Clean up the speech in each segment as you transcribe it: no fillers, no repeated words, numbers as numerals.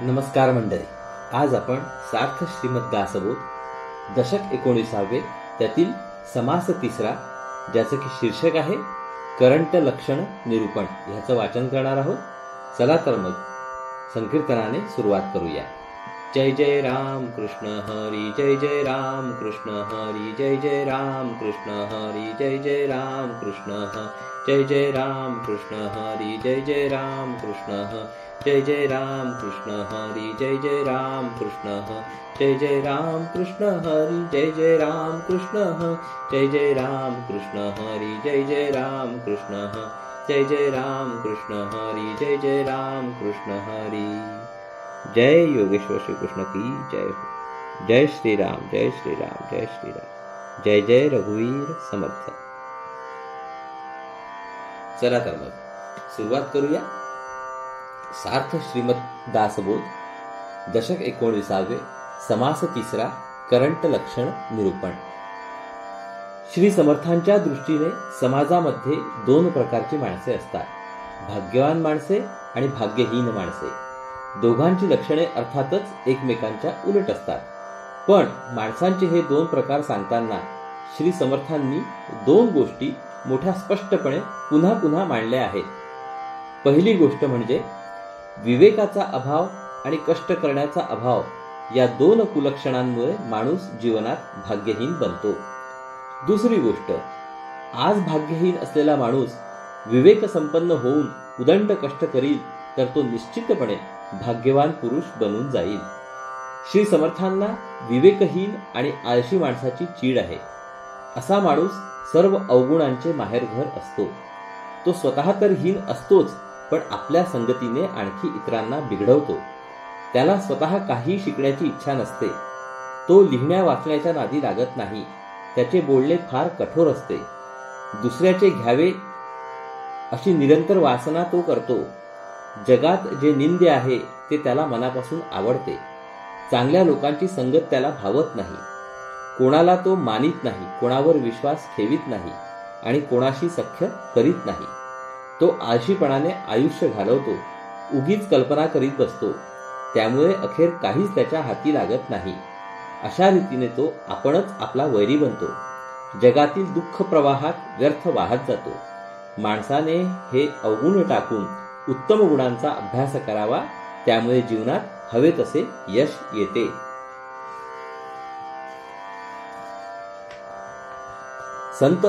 नमस्कार मंडळी. आज आपण सार्थ श्रीमद दासबोध दशक 19 त्यातील समास तिसरा, ज्याचं की शीर्षक आहे करंट लक्षण निरूपण, ह्याचं वाचन करणार आहोत. चला तर मग संकीर्तनाने सुरुवात करूया. जय जय राम कृष्ण हरी, जय जय राम कृष्ण हरी, जय जय राम कृष्ण हरी, जय जय राम कृष्ण जय जय राम कृष्ण हरी, जय जय राम कृष्ण जय जय राम कृष्ण हरी, जय जय राम कृष्ण जय जय राम कृष्ण हरी, जय जय राम कृष्ण जय जय राम कृष्ण हरी, जय जय राम कृष्ण जय जय राम कृष्ण हरी, जय जय राम कृष्ण हरी. जय योगेश्वर श्री कृष्ण की जय हो. जय श्री राम, जय श्री राम, जय श्री राम. जय जय रघुवीर समर्थ. चला तर मग सुरुवात करूया. सार्थ श्रीमद दासबोध दशक 19 समास तिसरा, करंट लक्षण निरूपण. श्री समर्थांच्या दृष्टीने समाजामध्ये दोन प्रकारची माणसे असतात, भाग्यवान माणसे आणि भाग्यहीन माणसे. दोघांची लक्षणे अर्थातच एकमेकांच्या उलट असतात, पण माणसांचे हे दोन प्रकार सांगताना श्री समर्थांनी दोन गोष्टी मोठ्या स्पष्टपणे पुन्हा पुन्हा मांडल्या आहेत. पहिली गोष्ट म्हणजे विवेकाचा अभाव आणि कष्ट करण्याचा अभाव, या दोन कुलक्षणांमुळे माणूस जीवनात भाग्यहीन बनतो. दुसरी गोष्ट, आज भाग्यहीन असलेला माणूस विवेक संपन्न होऊन उदंड कष्ट करील तर तो निश्चितपणे भाग्यवान पुरुष बनून जाईल. श्री समर्थांना विवेकहीन आणि आळशी माणसाची चीड आहे. असा माणूस सर्व अवगुणांचे माहेरघर असतो. तो स्वतः तर हीन असतोच, पण आपल्या संगतीने आणखी इतरांना बिघडवतो. त्याला स्वतः काही शिकण्याची इच्छा नसते. तो लिहिण्या वाचण्याच्या नादी लागत नाही. त्याचे बोलणे फार कठोर असते. दुसऱ्याचे घ्यावे अशी निरंतर वासना तो करतो. जगात जे निंद्य आहे ते त्याला मनापासून आवडते. चांगल्या लोकांची संगत त्याला भावत नाही. कोणाला तो मानित नाही, कोणावर विश्वास ठेवीत नाही आणि कोणाशी सख्य करीत नाही. तो आळशीपणाने आयुष्य घालवतो. उगीच कल्पना करीत बसतो. त्यामुळे अखेर काहीच त्याच्या हाती लागत नाही. अशा रीतीने तो आपणच आपला वैरी बनतो. जगातील दुःख प्रवाहात व्यर्थ वाहत जातो. माणसाने हे अवगुण टाकून उत्तम गुणांचा अभ्यास करावा. त्यामुळे जीवनात हवे तसे यश येते. संत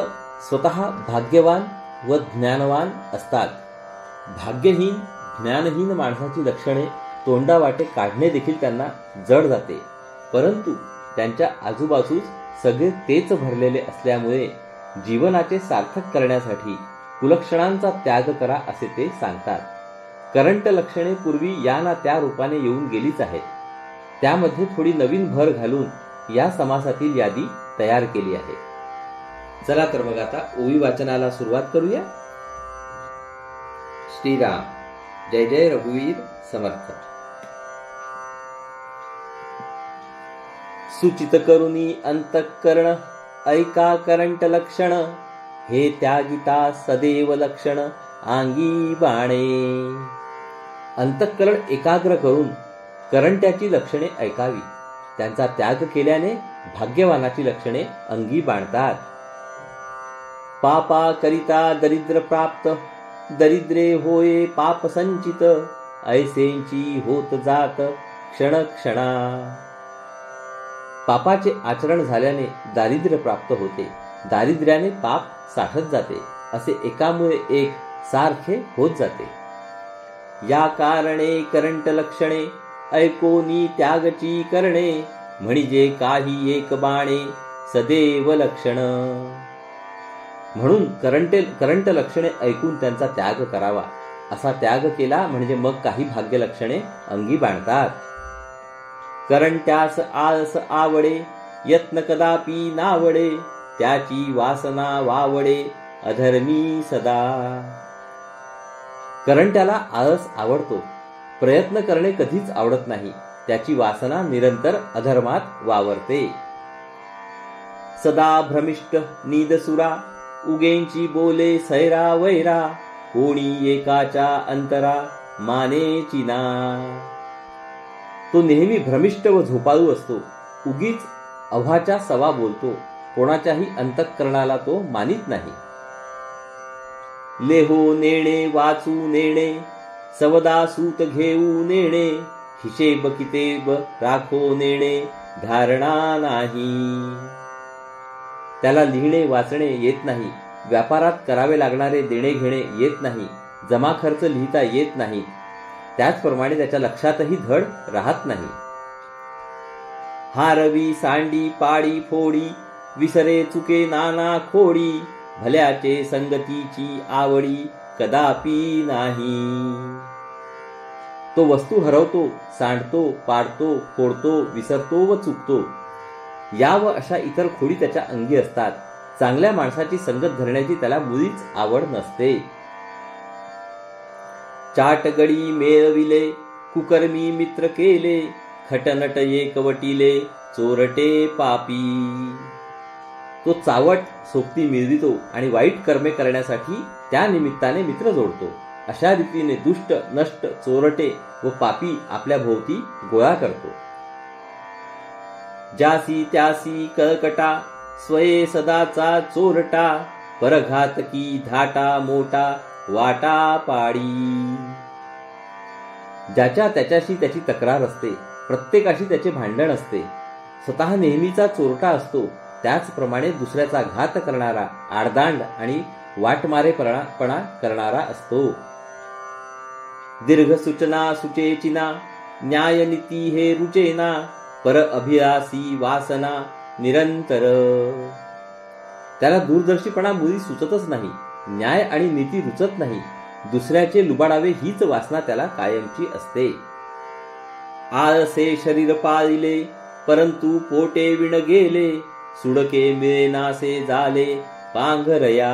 स्वतः भाग्यवान व ज्ञानवान असतात. भाग्यहीन ज्ञानहीन माणसाची लक्षणे तोंडावाटे काढणे देखील त्यांना जड जाते. परंतु त्यांच्या आजूबाजूस सगळे तेच भरलेले असल्यामुळे जीवनाचे सार्थक करण्यासाठी कुलक्षणांचा त्याग करा असे ते सांगतात. करंट लक्षणे पूर्वी या ना त्या रूपाने येऊन गेलीच आहेत. त्यामध्ये थोडी नवीन भर घालून या समासातील यादी तयार केली आहे. चला तर मग आता ओवी वाचनाला सुरुवात करूया. श्रीराम, जय जय रघुवीर समर्थ. सूचित करुनी अंतःकरण ऐका करंट लक्षण, हे त्यागिता सदैव लक्षण आंगी बाणे. अंतःकरण एकाग्र करून करंट्याची लक्षणे ऐकावी. त्यांचा त्याग केल्याने भाग्यवानाची लक्षणे अंगी बाणतात. पापा करिता दरिद्र प्राप्त, दरिद्रे होय पाप संचित, ऐसेंची होत जात क्षण क्षणा. पापाचे आचरण झाल्याने दारिद्र्य प्राप्त होते. दारिद्र्याने पाप साठत जाते. असे एकामुळे एक सारखे होत जाते. या कारणे करंट लक्षणे ऐकोनी त्यागची करणे, म्हणजे काही एक बाणे सदैव लक्षण. म्हणून करंट लक्षणे ऐकून त्यांचा त्याग करावा. असा त्याग केला म्हणजे मग काही भाग्य लक्षणे अंगी बाणतात. करंट्यास आळस आवडे, यत्न कदापि नावडे, त्याची वासना वावडे अधर्मी सदा. करंट्याला आळस आवडतो. प्रयत्न करणे कधीच आवडत नाही. त्याची वासना निरंतर अधर्मात वावरते. सदा भ्रमिष्ट नीदसुरा, उगेंची बोले सैरा वैरा, कोणी एकाच्या अंतरा माने चिना. तो नेहमी भ्रमिष्ट व झोपाळू असतो. उगीच अव्हाच्या सवा बोलतो. कोणाच्याही अंतःकरणाला तो मानित नाही. लेहो नेणे वाचू नेणे, सवदा सूत घेऊ नेणे, हिशेब कितेब राखो नेणे, धारणा नाही. त्याला लिहिणे वाचणे येत नाही. व्यापारात करावे लागणारे देणे घेणे येत नाही. जमा खर्च लिहिता येत नाही. त्याचप्रमाणे त्याच्या लक्षातही धड राहत नाही. हारवी सांडी पाडी फोडी, विसरे चुके नाना खोडी, भल्याचे संगतीची आवडी कदापि नाही. तो वस्तू हरवतो, सांडतो, पाडतो, फोडतो, विसरतो व चुकतो. या व अशा इतर खोडी त्याच्या अंगी असतात. चांगल्या माणसाची संगत धरण्याची त्याला मुळीच आवड नसते. चाटगडी मेळविले, कुकर्मी मित्र केले, खटनट एकवटीले, चोरटे पापी. तो चावट सोबती मिळवितो आणि वाईट कर्मे करण्यासाठी त्या निमित्ताने मित्र जोडतो. अशा रीतीने दुष्ट, नष्ट, चोरटे व पापी आपल्या भोवती गोळा करतो. जासी त्यासी कळकटा, स्वये सदाचा चोरटा, परघातकी धाटा मोठा, वाटा पाडी. ज्याच्या त्याच्याशी त्याची तक्रार असते. प्रत्येकाशी त्याचे भांडण असते. स्वतः नेहमीचा चोरटा असतो. त्याचप्रमाणे दुसऱ्याचा घात करणारा, आडदांड आणि वाटमारेपणा करणारा असतो. दीर्घ सूचना सुचेचिना, न्यायनीती हे रुचेना, पर अभिलाषी वासना निरंतर. त्याला दूरदर्शीपणा मुळी सुचतच नाही. न्याय आणि नीती रुचत नाही. दुसऱ्याचे लुबाडावे हीच वासना त्याला कायमची असते. आळसे शरीर पाळिले, परंतु पोटे विण गेले, सुडके मिळेनासे झाले पांघरया.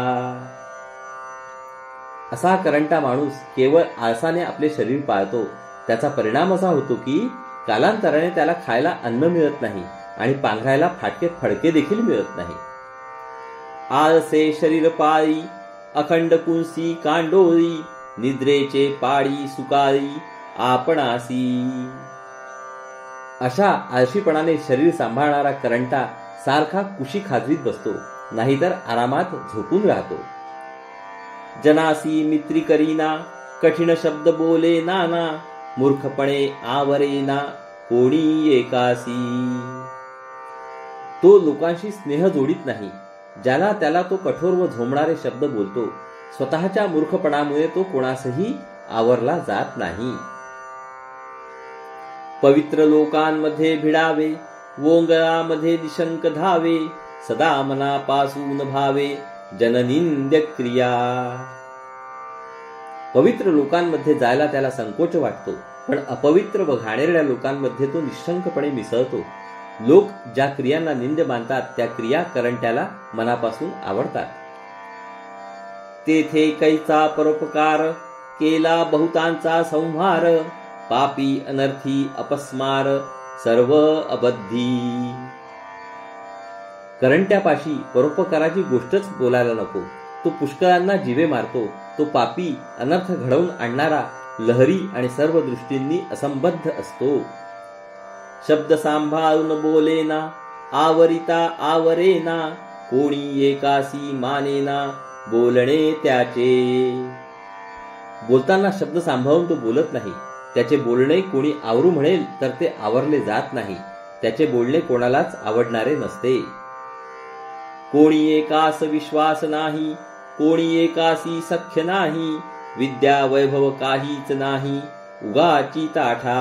असा करंटा माणूस केवळ आळसाने आपले शरीर पाळतो. त्याचा परिणाम असा होतो की कालांतराने त्याला खायला अन्न मिळत नाही आणि पांघरायला फाटके फडके देखील मिळत नाही. आळसे शरीर पाळी, अखंड कुंसी कांडोळी, निद्रेचे पाळी सुकाळी आपणासी. अशा आळशीपणाने शरीर सांभाळणारा करंटा सारखा कुशी खाजवीत बसतो, नाहीतर आरामात झोपून राहतो. जनासी मित्री करीना, कठीण शब्द बोले नाना, मूर्खपणे आवरेना कोणी एकासी. तो लोकांशी स्नेह जोडीत नाही. ज्याला त्याला तो कठोर व झोंबणारे शब्द बोलतो. स्वतःच्या मूर्खपणामुळे तो कोणासही आवरला जात नाही. पवित्र लोकांमध्ये भिडावे, वोंगळामध्ये निशंक धावे, सदा मनापासून भावे जननिंद्य क्रिया. पवित्र लोकांमध्ये जायला त्याला संकोच वाटतो, पण अपवित्र व घाणेरड्या लोकांमध्ये तो निशंकपणे मिसळतो. लोक ज्या क्रियांना निंद्य मानतात त्या क्रिया करंट्याला मनापासून आवडतात. तेथे कैचा परोपकार, केला बहुतांचा संहार, पापी अनर्थी अपस्मार सर्व अबद्धी. करंट्यापाशी परोपकाराची गोष्टच बोलायला नको. तो पुष्कळांना जीवे मारतो. तो पापी, अनर्थ घडवून आणणारा, लहरी आणि सर्व दृष्टींनी असंबद्ध असतो. शब्द सांभाळून बोलेना, आवरिता आवरेना, कोणी एकासी मानेना बोलणे त्याचे. बोलताना शब्द सांभाळून तो बोलत नाही. त्याचे बोलणे कोणी आवरू म्हणेल तर ते आवरले जात नाही. त्याचे बोलणे कोणालाच आवडणारे नसते. कोणी एकास विश्वास नाही, कोणी एकासी सख्य नाही, विद्या वैभव काहीच नाही, उगाची ताठा.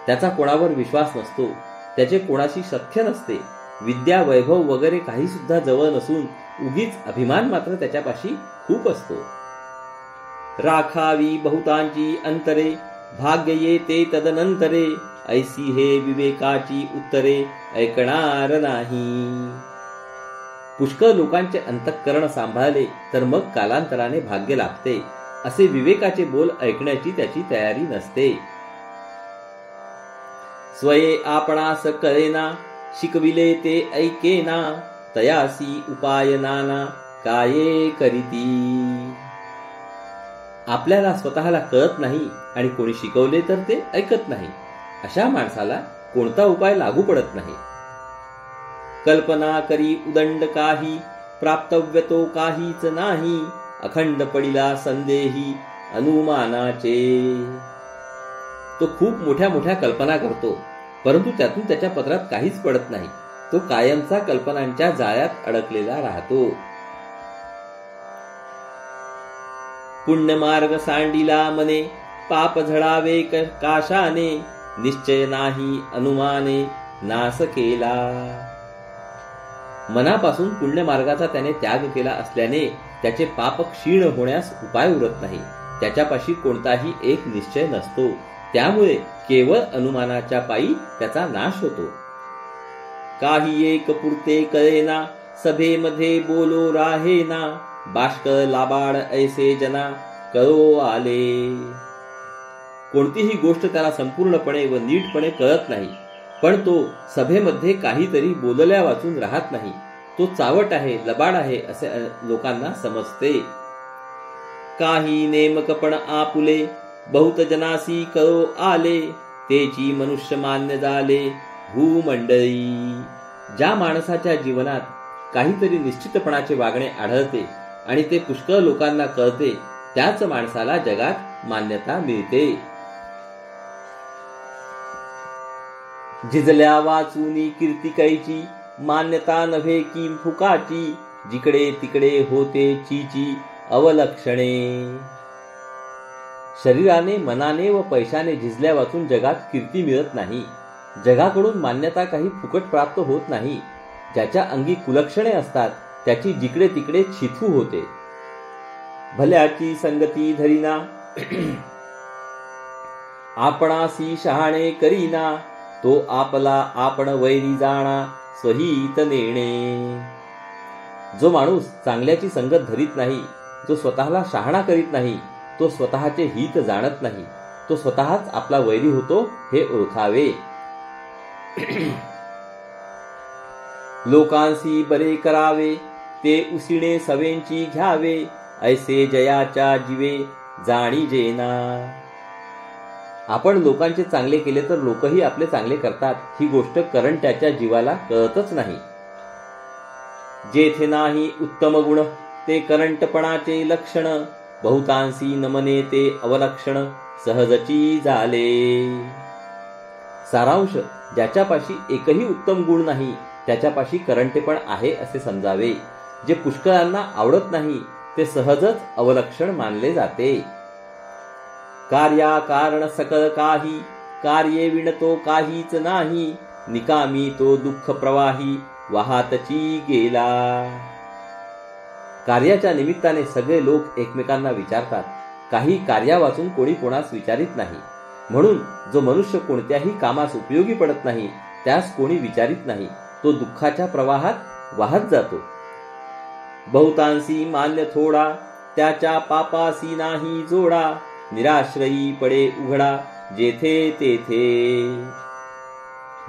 त्याचा कोणावर विश्वास नसतो. त्याचे कोणाशी सख्य नसते. विद्या वैभव वगैरे काही सुद्धा जवळ नसून उगीच अभिमान मात्र त्याच्यापाशी खूप असतो. राखावी बहुतांची अंतरे, भाग्य येते तदनंतरे, ऐसी हे विवेकाची उत्तरे ऐकणार नाही. पुष्कळ लोकांचे अंतःकरण सांभाळले तर मग कालांतराने भाग्य लाभते. असे विवेकाचे बोल ऐकण्याची त्याची तयारी नसते. स्वये आपणास कळेना, शिकविले ते ऐकेना, तयासी उपाय नाना काये करीती. आपल्याला स्वतःला कळत नाही आणि कोणी शिकवले तर ते ऐकत नाही, अशा माणसाला कोणता उपाय लागू पडत नाही. कल्पना करी उदंड काही, प्राप्तव्य तो काहीच नाही. अखंड पडिला संदेही अनुमानाचे. तो खूप मोठ्या मोठ्या कल्पना करतो, परंतु त्यातून त्याच्या पदरात काहीच पडत नाही. तो कायमचा कल्पनांच्या जाळ्यात अडकलेला राहतो. पुण्यमार्ग सांडिला मने, पाप झळावे काशाने. निश्चय नाही अनुमाने, नाश केला. मनापासून पुण्यमार्गाचा त्याने त्याग केला असल्याने त्याचे पाप क्षीण होण्यास उपाय उरत नाही. त्याच्यापाशी कोणताही एक निश्चय नसतो. त्यामुळे केवळ अनुमानाच्या पायी त्याचा नाश होतो. काही एक पुरते कळेना, सभेमध्ये बोलो राहेना. बाष्कळ लाबाड ऐसे जना, कळो आले. कोणतीही गोष्ट त्याला संपूर्णपणे व नीटपणे कळत नाही, पण तो सभेमध्ये काहीतरी बोलल्या वाचून राहत नाही. तो चावट आहे, लबाड आहे असे लोकांना समजते. काही नेमकपण आपुले, बहुत जनासी कळो आले. तेची मनुष्य मान्य झाले भूमंडळी. ज्या माणसाच्या जीवनात काहीतरी निश्चितपणाचे वागणे आढळते आणि ते पुष्कळ लोकांना कळते, त्याच माणसाला जगात मान्यता मिळते. झिजल्या वाचूनी कीर्तिकाईची, मान्यता नव्हे की फुकाची. जिकडे तिकडे होते चीची अवलक्षणे. शरीराने, मनाने व पैशाने झिजल्या वाचून जगात कीर्ती मिळत नाही. जगाकडून मान्यता काही फुकट प्राप्त होत नाही. ज्याच्या अंगी कुलक्षणे असतात त्याची जिकडे तिकडे छिथू होते. भल्याची संगती धरीना, आपणासी शहाणे करीना. तो आपला आपण वैरी जाणा, स्वहित नेणे. जो माणूस चांगल्याची संगत धरीत नाही, जो स्वतःला शहाणा करीत नाही, तो स्वतःचे हित जाणत नाही. तो स्वतःच आपला वैरी होतो हे ओळखावे. लोकांसी बरे करावे, ते उसिणे सवेंची घ्यावे. ऐसे जयाच्या जीवे जाणी जेना. आपण लोकांचे चांगले केले तर लोकही आपले चांगले करतात, ही गोष्ट करंट्याच्या जीवाला कळतच नाही. जेथे नाही उत्तम गुण, ते करंटपणाचे लक्षण. बहुतांशी नमने ते अवलक्षण, सहजची झाले. सारांश, ज्याच्यापाशी एकही उत्तम गुण नाही त्याच्यापाशी करंटेपण आहे असे समजावे. जे पुष्कळांना आवडत नाही ते सहजच अवलक्षण मानले जाते. कार्या कारण सकळ काही, कार्ये विणतो काहीच नाही. निकामी तो दुःख प्रवाही, वाहातची गेला. कार्याच्या निमित्ताने सगळे लोक एकमेकांना विचारतात. काही कार्या वाचून कोणी कोणास विचारित नाही. म्हणून जो मनुष्य कोणत्याही कामास उपयोगी पडत नाही त्यास कोणी विचारित नाही. तो दुःखाच्या प्रवाहात वाहत जातो. बहुतांशी मान्य थोडा, त्याच्या पापासी नाही जोडा. निराश्रयी पडे उघडा, जेथे तेथे.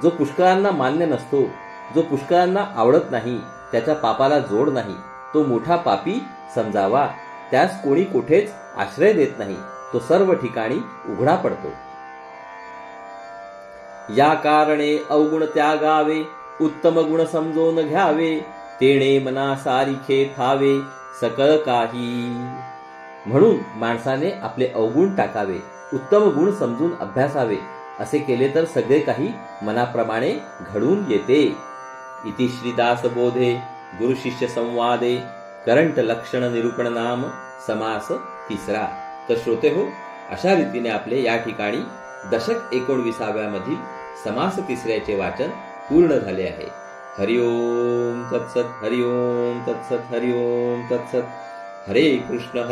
जो पुष्कळांना मान्य नसतो, जो पुष्कळांना आवडत नाही, त्याच्या पापाला जोड नाही. तो मोठा पापी समजावा. त्यास कोणी कुठेच आश्रय देत नाही. तो सर्व ठिकाणी उघडा पडतो. या कारणे अवगुण त्यागावे, उत्तम गुण समजून घ्यावे. तेणे मना सारिखे ठावे, सकळ काही. म्हणून माणसाने आपले अवगुण टाकावे, उत्तम गुण समजून अभ्यासावे. असे केले तर सगळे काही मनाप्रमाणे घडून येते. इति श्रीदास बोधे गुरु शिष्य संवादे करंट लक्षण निरूपण नाम समास तिसरा. तर श्रोते हो, अशा रीतीने आपले या ठिकाणी दशक 19व्या मधील समास तिसऱ्याचे वाचन पूर्ण झाले आहे. हरिओम तत्सत, हरिओम तत्सत, हरिओम तत्सत. हरे कृष्ण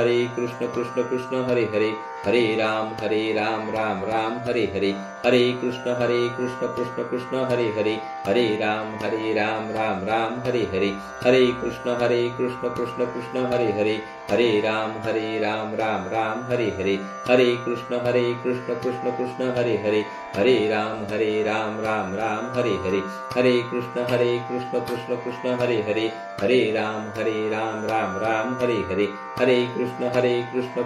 कृष्ण कृष्ण हरे हरे, हरे राम राम राम हरे हरे, हरे कृष्ण कृष्ण कृष्ण हरे हरे, हरे राम राम राम हरे हरे, हरे कृष्ण कृष्ण कृष्ण हरे हरे, हरे राम राम राम हरे हरे, हरे कृष्ण कृष्ण कृष्ण हरे हरे, हरे राम राम राम हरे हरे, हरे कृष्ण कृष्ण कृष्ण हरे हरे, हरे राम राम राम हरे हरे, हरे कृष्ण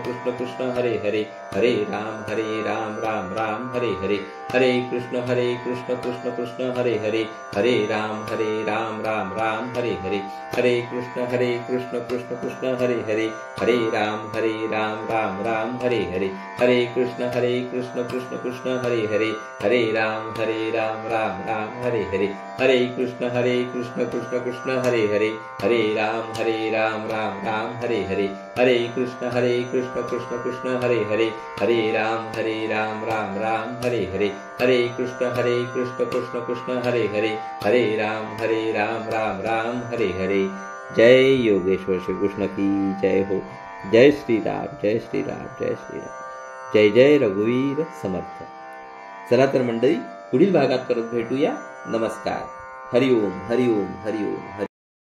कृष्ण कृष्ण हरे हरे, हरे राम राम हरे हरे, हरे कृष्ण कृष्ण कृष्ण हरे हरे, हरे राम राम राम हरे हरे, हरे कृष्ण कृष्ण कृष्ण हरे हरे, हरे राम राम हरे हरे, हरे कृष्ण कृष्ण कृष्ण हरे हरे, हरे राम राम हरे हरे, हरे कृष्ण कृष्ण कृष्ण हरे हरे, हरे राम राम हरे हरे, हरे कृष्ण कृष्ण कृष्ण हरे हरे, हरे राम राम हरे हरे, हरे कृष्ण कृष्ण कृष्ण हरे हरे, हरे राम राम हरे हरे। जय योगेश्वर श्री कृष्ण की जय हो। जय श्री राम जय श्री राम जय श्री राम, जय जय रघुवीर समर्थ। चला तर मंडळी, पुढील भागात परत भेटूया। नमस्कार। हरिओम हरिओम हरिओम हरि